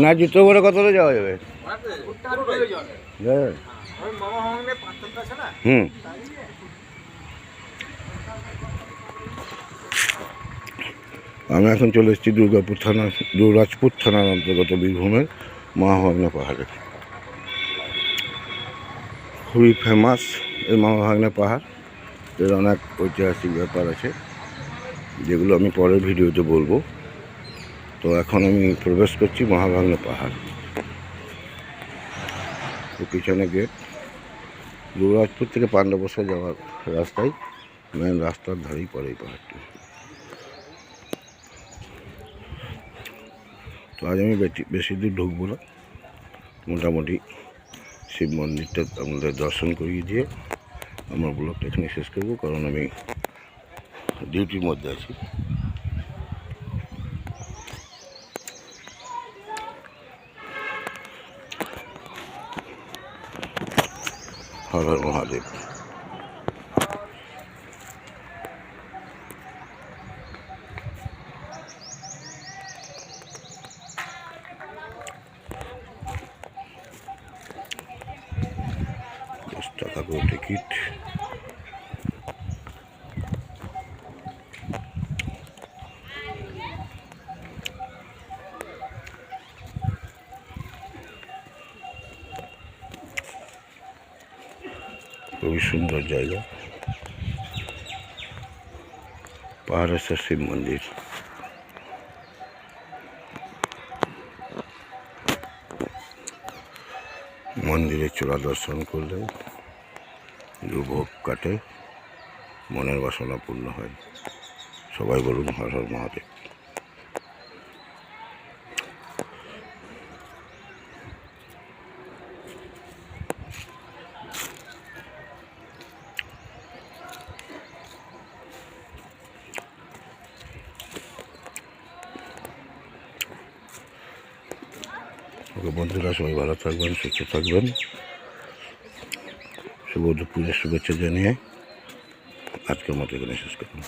না জুতো করে কত যাওয়া যাবে? হুম, আমি এখন চলে এসেছি দুর্গাজপুর থানার অন্তর্গত বীরভূমের মহাভাগনা পাহাড়ে। খুবই ফেমাস এই মহাভাগনা পাহাড়। এর অনেক ঐতিহাসিক ব্যাপার আছে যেগুলো আমি পরের ভিডিওতে বলবো। তো এখন আমি প্রবেশ করছি মহাভাগনা পাহাড়। তো পিছনে গেট। দুর্গাজপুর থেকে পাণ্ডবসা যাওয়ার রাস্তায়, মেন রাস্তার ধারেই পড়ে এই পাহাড়টি। তো আজ আমি বেশি দূর ঢুকবো না, মোটামুটি শিব মন্দিরটা আমাদের দর্শন করিয়ে দিয়ে আমার ব্লগটা এখানে শেষ করবো, কারণ আমি ডিউটির মধ্যে আছি। হর হর মহাদেব। টাকা করে টিকিট। খুবই সুন্দর জায়গা, পাহাড়েশ্বর শিব মন্দির। মন্দিরে চূড়া দর্শন করলে দুর্ভোগ কাটে, মনের বাসনা পূর্ণ হয়। সবাই বলুন হর হর মহাদেব। বন্ধুরা সবাই ভালো থাকবেন, সুস্থ থাকবেন। শুভ পুজোর শুভেচ্ছা জানিয়ে আজকের মতো এখানে শেষ করুন।